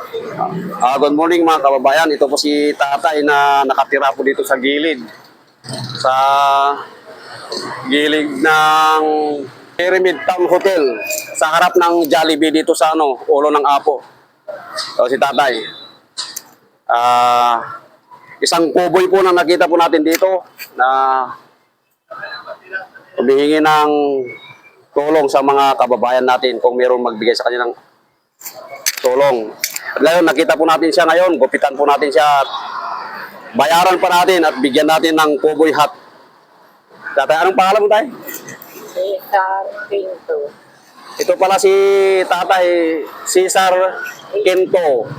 Good morning mga kababayan. Ito po si tatay na nakatira po dito sa gilid. Sa gilid ng Pyramid Town Hotel. Sa harap ng Jollibee dito sa Ulo ng Apo. So si tatay. Isang kuboy po na nakita po natin dito na humihingi ng tulong sa mga kababayan natin kung mayroong magbigay sa kanya ng tulong. At ngayon, nakita po natin siya ngayon, gupitan po natin siya, bayaran pa natin at bigyan natin ng kuboy hut. Tatay, anong pangalan mo tayo? Cesar Pinto. Ito pala si Tatay Cesar Quinto.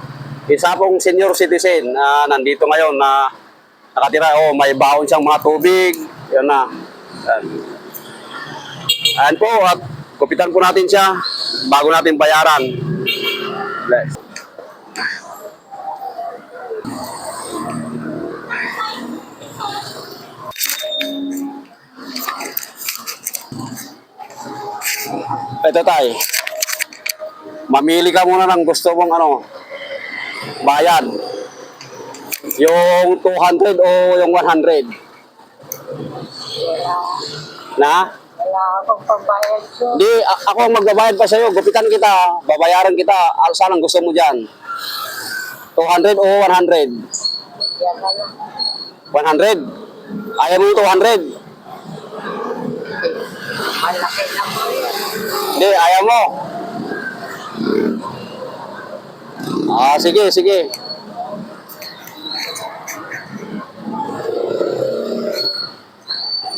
Isa pong senior citizen na nandito ngayon na nakatira. May baon siyang mga tubig. Yan na. Ayan po, at gupitan po natin siya bago natin bayaran. Bless. Ito tayo. Mamili ka muna ng gusto mong bayad. Yung 200 o yung 100? Na? Wala akong pambayad ko. Hindi, ako ang magbabayad pa sa'yo. Gupitan kita, babayaran kita. Saan ang gusto mo dyan? 200 o 100? Yan na lang. 100? Ayaw mo yung 200? Malaki na po yan. Hindi, ayaw mo. Sige, sige.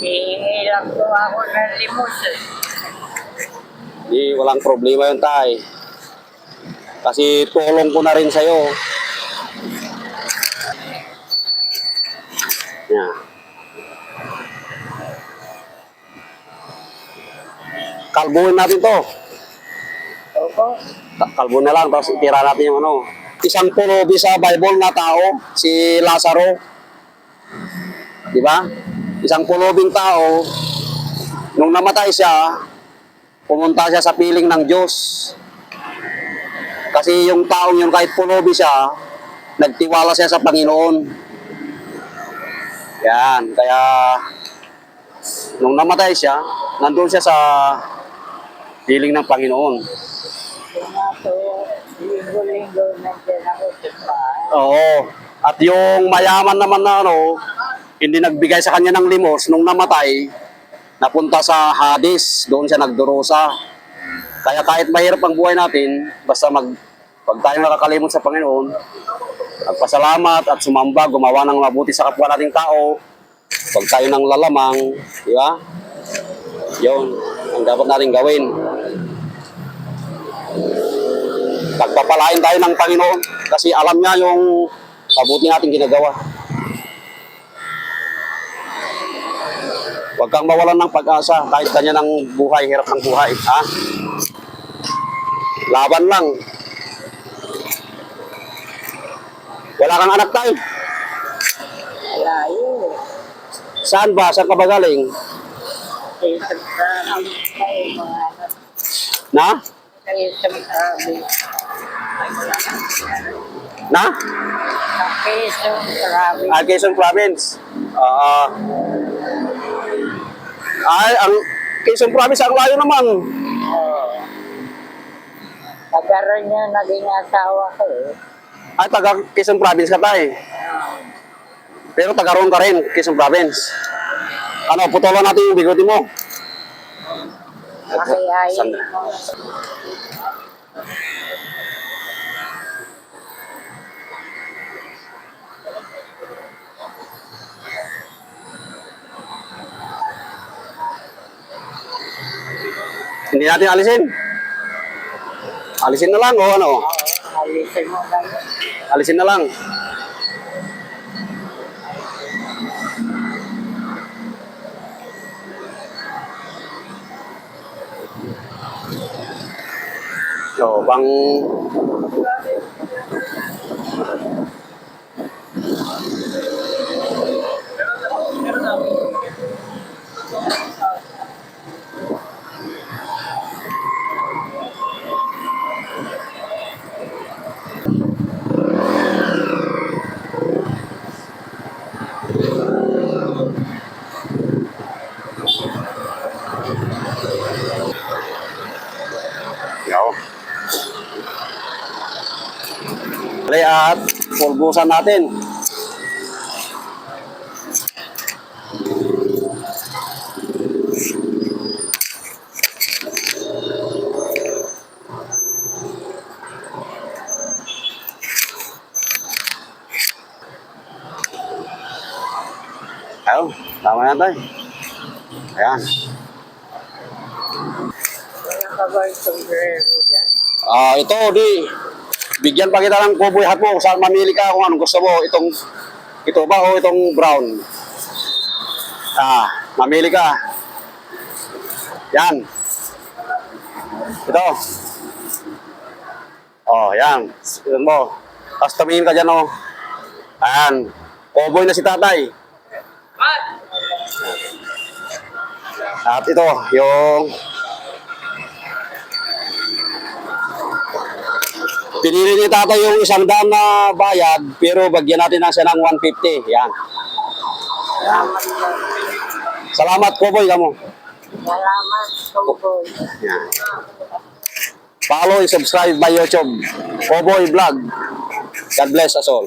Hihingi lang po ako ng limos eh. Hindi, walang problema yun, tay. Kasi tulong ko na rin sa'yo. Yan. Kalbuhin natin to. Opo. Kalbuhin na lang, tapos itira natin yung Isang pulubi sa Bible na tao, si Lazaro. Di ba? Isang pulubing tao, nung namatay siya, pumunta siya sa piling ng Diyos. Kasi yung taong yun, kahit pulubi siya, nagtiwala siya sa Panginoon. Yan, kaya nung namatay siya, nandun siya sa piling ng Panginoon. Tumato, linggo-linggo nandiyan ako sa bahay. Oo. At yung mayaman naman na hindi nagbigay sa kanya ng limos, nung namatay, napunta sa Hades, doon siya nagdurusa. Kaya kahit mahirap ang buhay natin, basta pag tayo nakakalimot sa Panginoon, magpasalamat at sumamba, gumawa ng mabuti sa kapwa nating tao, pag tayo ng lalamang, di ba? Yun, ang dapat natin gawin. Pagpapalain tayo ng Panginoon kasi alam niya yung mabuti nating ginagawa. Huwag kang mawalan ng pag-asa kahit kanya ng buhay, hirap ng buhay. Ha? Laban lang. Wala kang anak tayo. Wala yun. Saan ba? Saan ka ba galing? Isang sabi kayo mga anak. Na? Isang sabi. Na? Sa Quezon sabi. Quezon Province. Ang Quezon Province, ang layo naman. Tagaroon niya naging asawa ko eh. Taga Quezon Province ka tayo. Pero taga roon ka rin, Quezon Province. Putulan natin yung bigote mo. Makiyayin mo. Hindi natin alisin. Alisin na lang Alisin mo lang. Alisin na lang. So, bang Dali at pulbusan natin. Ayun, tama yan tayo. Ayan. Wala ka ba itong grero dyan? Ito, di. Bigyan pa kita ng kuboy hat mo. Saan mamili ka kung anong gusto mo. Ito ba o itong brown? Mamili ka. Yan. Ito. Yan. Yan mo. Tapos tumingin ka dyan, oh. Ayan. Kuboy na si tatay. At ito, yung pinili ni tatay yung 100 na bayad, pero bagyan natin na siya ng 150. Yan. Salamat po. Salamat, Kuboy, kamo. Salamat, Kuboy. Yan. Follow and subscribe my YouTube, Kuboy Vlog. God bless us all.